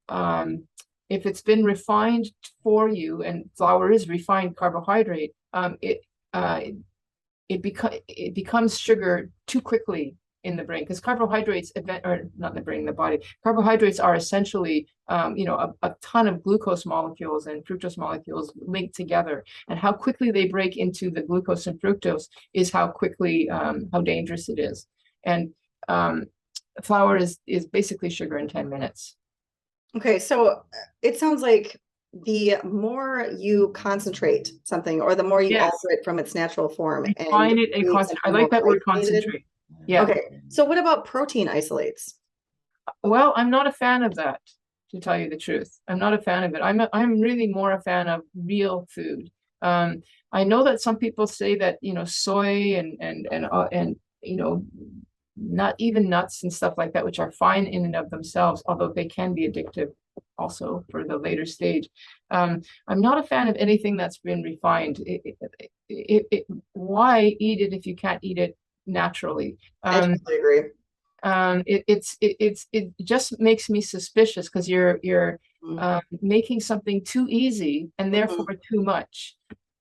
if it's been refined for you, and flour is refined carbohydrate, it becomes sugar too quickly in the brain because carbohydrates or not in the brain, in the body. Carbohydrates are essentially, a ton of glucose molecules and fructose molecules linked together, and how quickly they break into the glucose and fructose is how quickly, how dangerous it is. And flour is basically sugar in 10 minutes. Okay, so it sounds like the more you concentrate something or the more you alter it from its natural form and find it and concentrate. I like that word, concentrate. Yeah. Okay. So what about protein isolates? Well, I'm not a fan of that, to tell you the truth. I'm not a fan of it. I'm really more a fan of real food. I know that some people say that, soy and not even nuts and stuff like that, which are fine in and of themselves, although they can be addictive also for the later stage. I'm not a fan of anything that's been refined. Why eat it if you can't eat it naturally? I totally agree. It just makes me suspicious because you're making something too easy and therefore too much.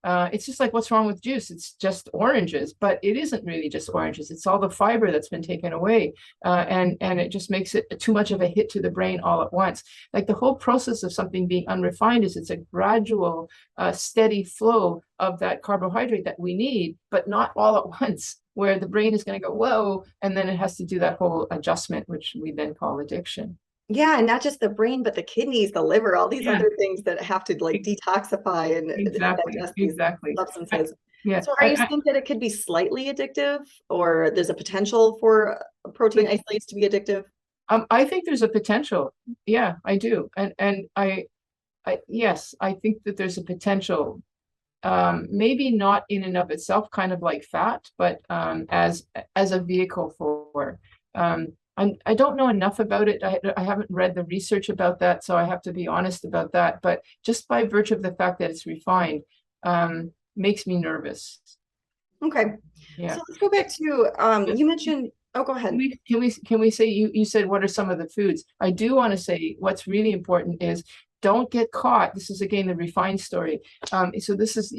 It's just like, what's wrong with juice? It's just oranges, but it isn't really just oranges. It's all the fiber that's been taken away, and it just makes it too much of a hit to the brain all at once. Like the whole process of something being unrefined is it's a gradual, steady flow of that carbohydrate that we need, but not all at once, where the brain is going to go, whoa, and then it has to do that whole adjustment, which we then call addiction. Yeah, and not just the brain, but the kidneys, the liver, all these other things that have to like detoxify and digest these substances. So are you saying that it could be slightly addictive, or there's a potential for protein isolates to be addictive? I think there's a potential. Yeah, I do. And yes, I think that there's a potential. Maybe not in and of itself, kind of like fat, but as a vehicle for. I don't know enough about it. I haven't read the research about that, so I have to be honest about that. But just by virtue of the fact that it's refined, makes me nervous. Okay. Yeah. So let's go back to, you mentioned Oh, go ahead. Can we say you said what are some of the foods? I do want to say what's really important is don't get caught. This is again the refined story. So this is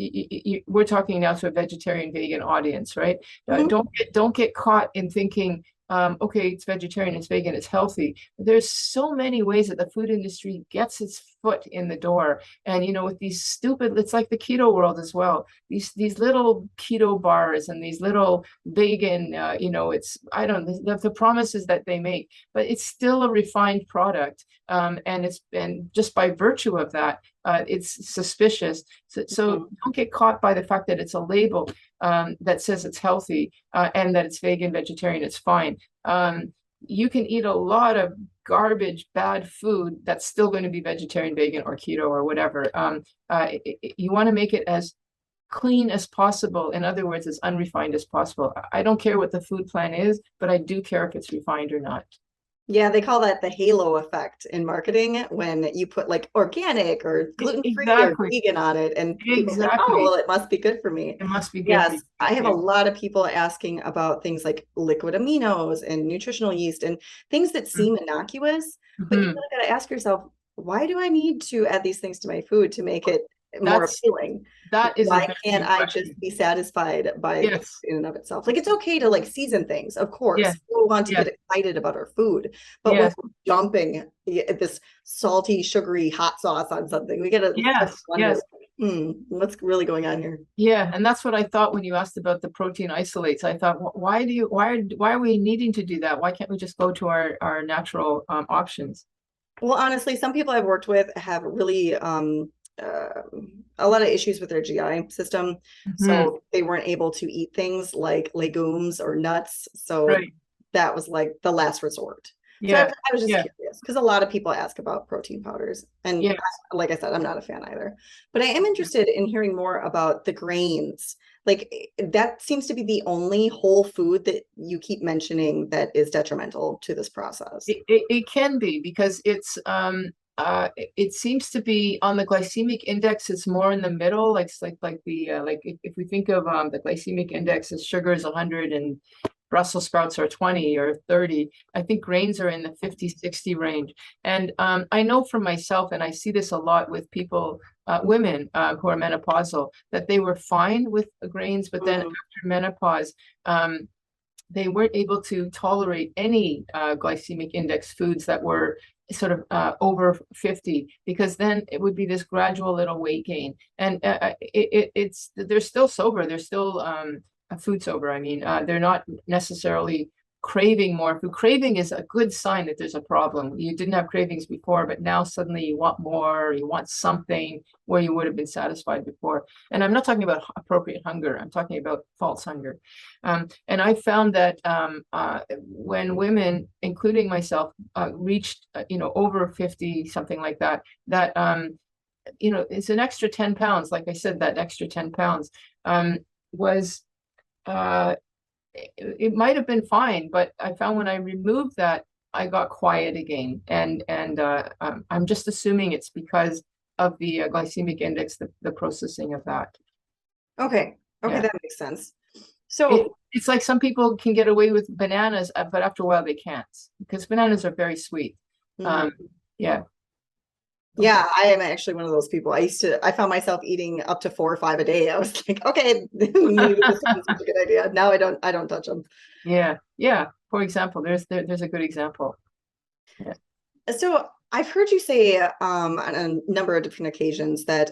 we're talking now to a vegetarian vegan audience, right? Mhm. Don't get caught in thinking, okay, it's vegetarian, it's vegan, it's healthy. There's so many ways that the food industry gets its foot in the door, and with these stupid, it's like the keto world as well. These little keto bars and these little vegan, it's I don't the promises that they make, but it's still a refined product, and just by virtue of that, it's suspicious. So don't get caught by the fact that it's a label that says it's healthy and that it's vegan, vegetarian, it's fine. You can eat a lot of garbage, bad food that's still going to be vegetarian, vegan, or keto or whatever. You want to make it as clean as possible. In other words, as unrefined as possible. I don't care what the food plan is, but I do care if it's refined or not. Yeah, they call that the halo effect in marketing when you put like organic or gluten-free or Exactly. vegan on it, and people think, oh, Exactly. well, it must be good for me. It must be good for Yes, you. I have a Yeah. lot of people asking about things like liquid aminos and nutritional yeast and things that seem innocuous, but you Mhm. really got to ask yourself, why do I need to add these things to my food to make it more That's appealing? that is a Why very can't good I just question. be satisfied by the Yes. food in and of itself? Like it's okay to like season things, of course. Yes. We want to Yes. get excited about our food, but when Yes. we're dumping this salty, sugary hot sauce on something, we gotta start to Yes. wonder, Yes. what's really going on here? Yeah, and that's what I thought when you asked about the protein isolates. I thought, why are we needing to do that? Why can't we just go to our natural options? Well, honestly, some people I've worked with have really uh, a lot of issues with their GI system. Mhm. So they weren't able to eat things like legumes or nuts. So Right. that was like the last resort. So Yeah. I was just Yeah. curious because a lot of people ask about protein powders. And Yes. like I said, I'm not a fan either. But I am interested in hearing more about the grains. Like that seems to be the only whole food that you keep mentioning that is detrimental to this process. It can be because it seems to be on the glycemic index, it's more in the middle, like the like if we think of the glycemic index as sugar is 100 and Brussels sprouts are 20 or 30. I think grains are in the 50, 60 range. And I know for myself, and I see this a lot with people, women who are menopausal, that they were fine with grains, but then Mm. after menopause, they weren't able to tolerate any glycemic index foods that were sort of over 50, because then it would be this gradual little weight gain. And it's they're still sober, they're still food sober. I mean, they're not necessarily craving more food. Craving is a good sign that there's a problem. You didn't have cravings before, but now suddenly you want more, you want something where you would have been satisfied before. And I'm not talking about appropriate hunger, I'm talking about false hunger. And I found that when women, including myself, reached, over 50, something like that, that, it's an extra 10 pounds. Like I said, that extra 10 pounds was, uh, it might have been fine, but I found when I removed that, I got quiet again. And I'm just assuming it's because of the glycemic index, the processing of that. Okay. Okay, Yeah. that makes sense. It, So, it's like some people can get away with bananas, but after a while they can't because bananas are very sweet. mhm. Um, yeah. Okay. Yeah, I am actually one of those people. I found myself eating up to 4 or 5 a day. I was like, okay, maybe this isn't such a good idea. Now I don't touch them. Yeah. Yeah. For example, there's a good example. Yeah. So I've heard you say on a number of different occasions that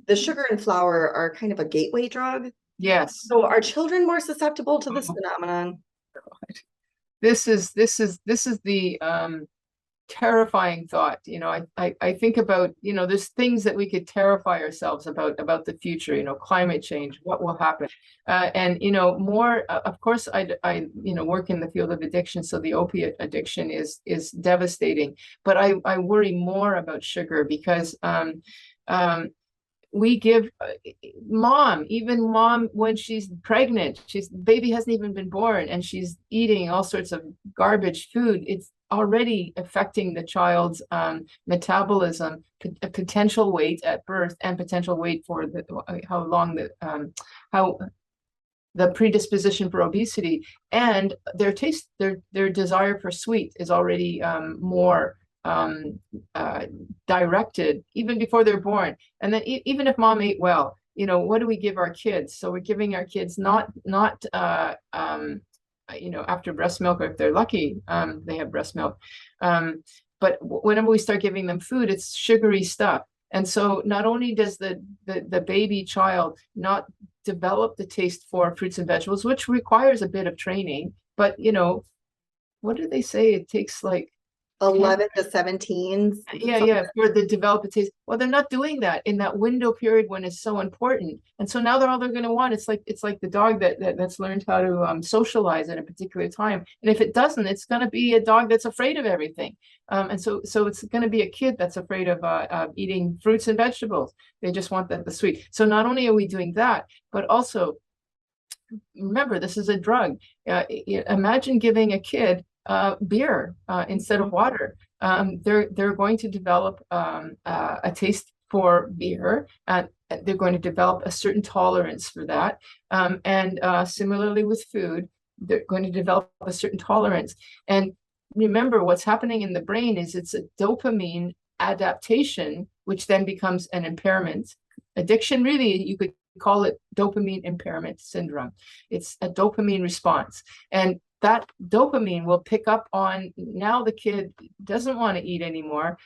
the sugar and flour are kind of a gateway drug. Yes. So are children more susceptible to this Oh, phenomenon? God. This is the terrifying thought. I think about, there's things that we could terrify ourselves about the future, climate change, what will happen. And, more, of course, I work in the field of addiction. So the opiate addiction is devastating, but I worry more about sugar because, we give even mom when she's pregnant, she's baby hasn't even been born and she's eating all sorts of garbage food. It's already affecting the child's metabolism, potential weight at birth and potential weight for how long how the predisposition for obesity, and their taste, their desire for sweet is already more directed even before they're born. And then even if mom ate well, you know, what do we give our kids? So we're giving our kids not you know, after breast milk, or if they're lucky, they have breast milk. But whenever we start giving them food, it's sugary stuff. And so not only does the baby child not develop the taste for fruits and vegetables, which requires a bit of training, but you know, what do they say? It takes like 11 to 17. yeah, for the develop a taste. Well, they're not doing that in that window period when it's so important. And so now they're going to want. It's like the dog that's learned how to socialize at a particular time. And if it doesn't, it's going to be a dog that's afraid of everything. And so it's going to be a kid that's afraid of eating fruits and vegetables. They just want the sweet. So not only are we doing that, but also remember, this is a drug. Imagine giving a kid beer instead of water. They're going to develop a taste for beer, and they're going to develop a certain tolerance for that. And similarly with food, they're going to develop a certain tolerance. And remember, what's happening in the brain is it's a dopamine adaptation, which then becomes an impairment. Addiction, really, you could call it dopamine impairment syndrome. It's a dopamine response. And that dopamine will pick up on, now the kid doesn't want to eat anymore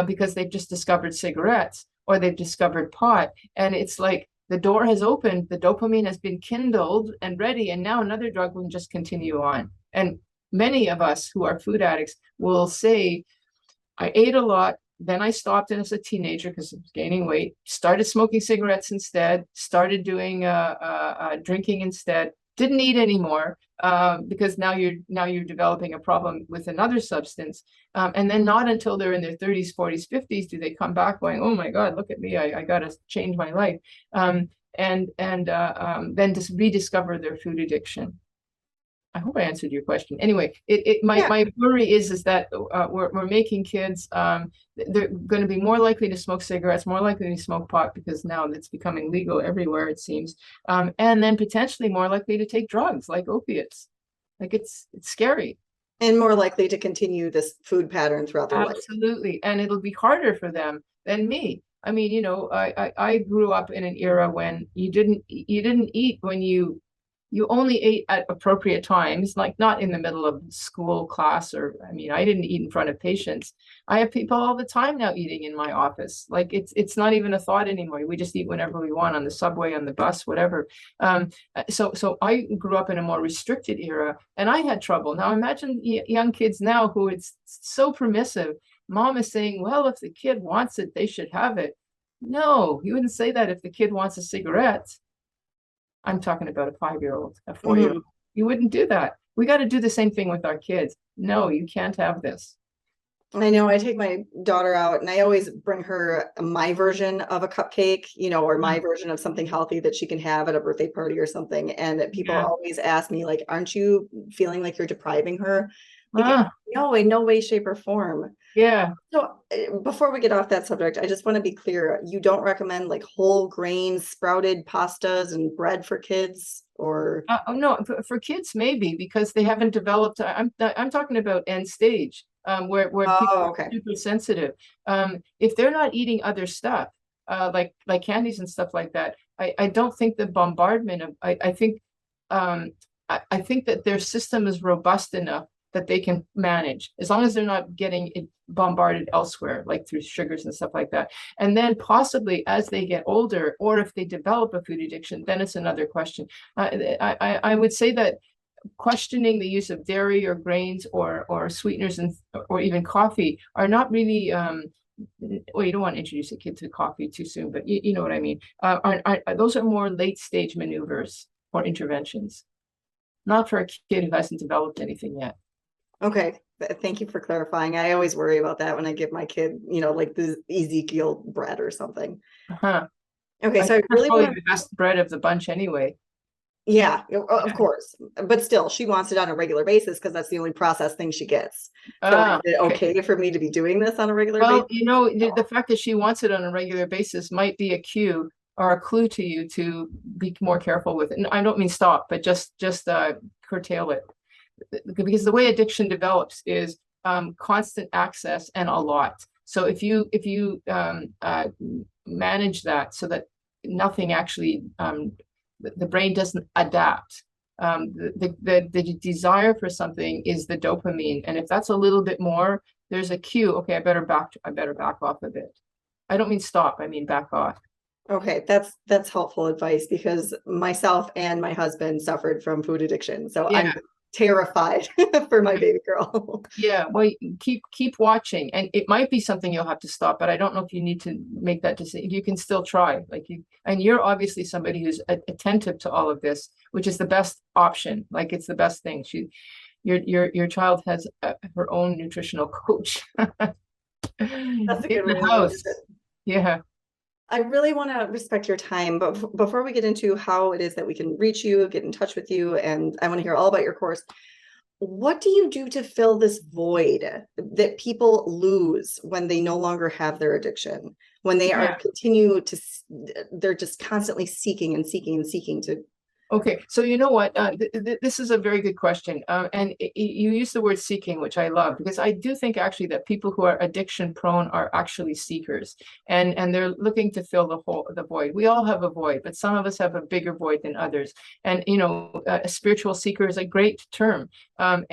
because they've just discovered cigarettes or they've discovered pot. And it's like the door has opened, the dopamine has been kindled and ready, and now another drug will just continue on. And many of us who are food addicts will say, I ate a lot, then I stopped as a teenager because I was gaining weight, started smoking cigarettes instead, started doing drinking instead, didn't eat anymore because now you're developing a problem with another substance. And then not until they're in their 30s, 40s, 50s do they come back going, oh my God, look at me, I got to change my life. And then just rediscover their food addiction. I hope I answered your question. Anyway, my worry is that we're making kids, they're going to be more likely to smoke cigarettes, more likely to smoke pot, because now it's becoming legal everywhere, it seems, and then potentially more likely to take drugs like opiates. Like it's scary. And more likely to continue this food pattern throughout their life. Absolutely. And it'll be harder for them than me. I mean, you know, I grew up in an era when you didn't eat when you only ate at appropriate times, like not in the middle of school class, or, I mean, I didn't eat in front of patients. I have people all the time now eating in my office. Like it's not even a thought anymore. We just eat whenever we want, on the subway, on the bus, whatever. So I grew up in a more restricted era, and I had trouble. Now imagine young kids now who it's so permissive. Mom is saying, well, if the kid wants it, they should have it. No, you wouldn't say that if the kid wants a cigarette. I'm talking about a 5-year-old, a 4-year-old. You wouldn't do that. We got to do the same thing with our kids. No, you can't have this. I know, I take my daughter out and I always bring her my version of a cupcake, you know, or my version of something healthy that she can have at a birthday party or something. And people always ask me, like, aren't you feeling like you're depriving her? Like, no, in no way, shape, or form. Yeah. So before we get off that subject, I just want to be clear. You don't recommend like whole grain sprouted pastas and bread for kids, or? No, for kids, maybe, because they haven't developed. I'm talking about end stage, where people are super sensitive. If they're not eating other stuff, like candies and stuff like that, I don't think the bombardment of, I think that their system is robust enough that they can manage, as long as they're not getting it bombarded elsewhere, like through sugars and stuff like that. And then possibly as they get older, or if they develop a food addiction, then it's another question. I would say that questioning the use of dairy or grains or sweeteners or even coffee are not really, well, you don't want to introduce a kid to coffee too soon, but you know what I mean. Those are more late stage maneuvers or interventions, not for a kid who hasn't developed anything yet. Okay, thank you for clarifying. I always worry about that when I give my kid, you know, like the Ezekiel bread or something. Okay, so I really probably the best bread of the bunch anyway. Yeah, of course. But still, she wants it on a regular basis because that's the only processed thing she gets. So is it okay for me to be doing this on a regular basis? Well, you know, the fact that she wants it on a regular basis might be a cue are a clue to you to be more careful with it. And I don't mean stop, but just curtail it. Because the way addiction develops is constant access and a lot. So if you manage that so that nothing actually, the brain doesn't adapt. The desire for something is the dopamine, and if that's a little bit more, there's a cue. Okay, I better back off a bit. I don't mean stop. I mean back off. Okay, that's helpful advice, because myself and my husband suffered from food addiction. So I'm terrified for my baby girl. Yeah, well, keep watching, and it might be something you'll have to stop, but I don't know if you need to make that decision. You can still try, and you're obviously somebody who's attentive to all of this, which is the best option. Like, it's the best thing. Your child has her own nutritional coach. That's a good in the house. Yeah. I really want to respect your time, but before we get into how it is that we can reach you, get in touch with you, and I want to hear all about your course, what do you do to fill this void that people lose when they no longer have their addiction, when they they're just constantly seeking and seeking and seeking to. Okay, so you know what? This is a very good question. And you use the word seeking, which I love, because I do think actually that people who are addiction prone are actually seekers, and they're looking to fill the void. We all have a void, but some of us have a bigger void than others. And, a spiritual seeker is a great term. I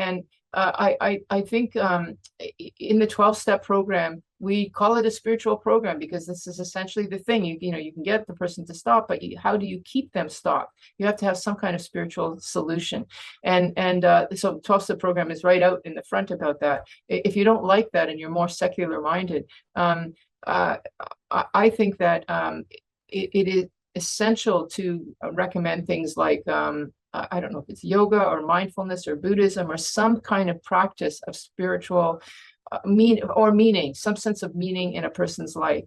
think in the 12-step program, we call it a spiritual program because this is essentially the thing. You can get the person to stop, but how do you keep them stopped? You have to have some kind of spiritual solution. So 12-step program is right out in the front about that. If you don't like that and you're more secular minded, I think that it is essential to recommend things like I don't know if it's yoga or mindfulness or Buddhism or some kind of practice of spiritual meaning, some sense of meaning in a person's life,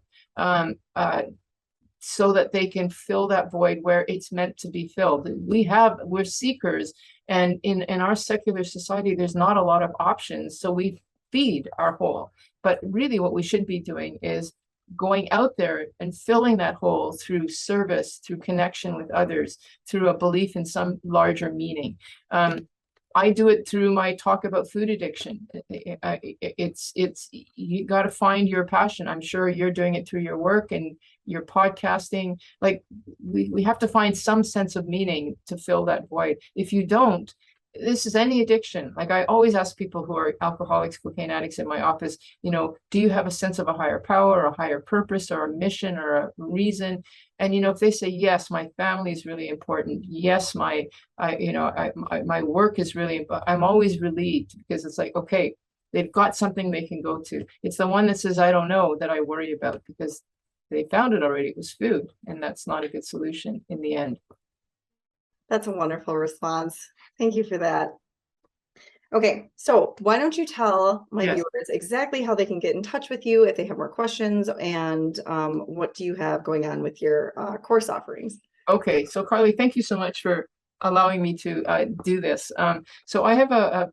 so that they can fill that void where it's meant to be filled. We're seekers, and in our secular society, there's not a lot of options, so we feed our hole. But really what we should be doing is going out there and filling that hole through service, through connection with others, through a belief in some larger meaning. I do it through my talk about food addiction. It's you got to find your passion. I'm sure you're doing it through your work and your podcasting. Like, we have to find some sense of meaning to fill that void. If you don't, this is any addiction. Like, I always ask people who are alcoholics, cocaine addicts in my office, do you have a sense of a higher power, a higher purpose, or a mission, or a reason? And, if they say, yes, my family is really important. Yes, my work is really important. I'm always relieved, because it's like, okay, they've got something they can go to. It's the one that says, I don't know, that I worry about, because they found it already. It was food. And that's not a good solution in the end. That's a wonderful response. Thank you for that. Okay, so why don't you tell my viewers exactly how they can get in touch with you if they have more questions, and what do you have going on with your course offerings? Okay, so Karli, thank you so much for allowing me to do this. So I have a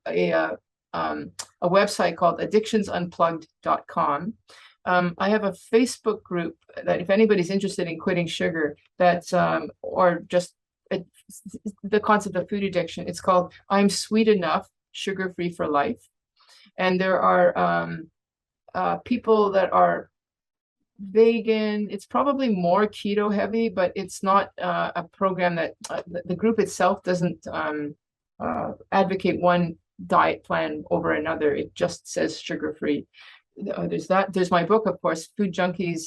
website called addictionsunplugged.com. I have a Facebook group that if anybody's interested in quitting sugar, that's or just the concept of food addiction, it's called I'm Sweet Enough, Sugar-Free for Life. And there are people that are vegan. It's probably more keto heavy, but it's not a program that the group itself doesn't advocate one diet plan over another. It just says sugar-free. There's my book, of course, Food Junkies,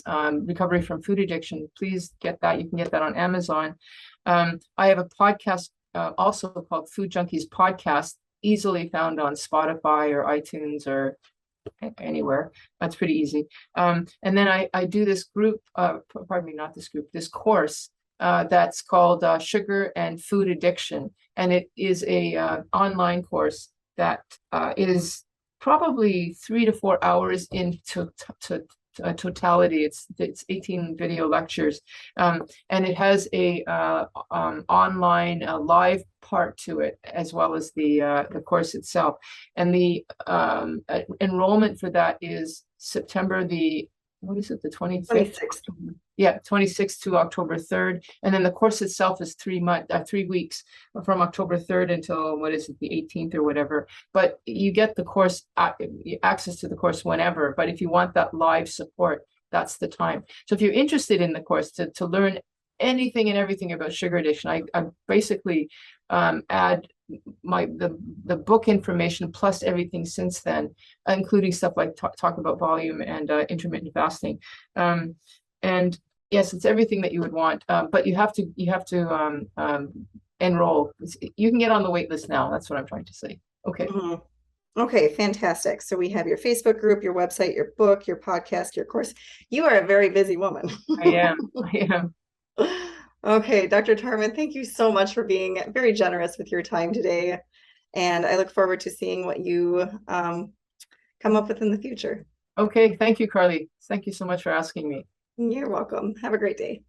Recovery from Food Addiction. Please get that. You can get that on Amazon. I have a podcast also called Food Junkies Podcast, easily found on Spotify or iTunes or anywhere. That's pretty easy. And then I do this group, pardon me, not this group, this course that's called Sugar and Food Addiction. And it is a online course that is probably 3 to 4 hours into totality. It's 18 video lectures, and it has a online live part to it, as well as the course itself. And the enrollment for that is September the what is it, the 25th? 26th. Yeah, 26th to October 3rd. And then the course itself is 3 weeks from October 3rd until, what is it, the 18th or whatever. But you get the course, access to the course whenever. But if you want that live support, that's the time. So if you're interested in the course to learn anything and everything about sugar addiction, I basically add the book information plus everything since then, including stuff like talk about volume and intermittent fasting. And yes, it's everything that you would want, but you have to enroll. You can get on the wait list now. That's what I'm trying to say. Okay. Mhm. Okay, fantastic. So we have your Facebook group, your website, your book, your podcast, your course. You are a very busy woman. I am. Okay, Dr. Tarman, thank you so much for being very generous with your time today. And I look forward to seeing what you come up with in the future. Okay, thank you, Karli. Thank you so much for asking me. You're welcome. Have a great day.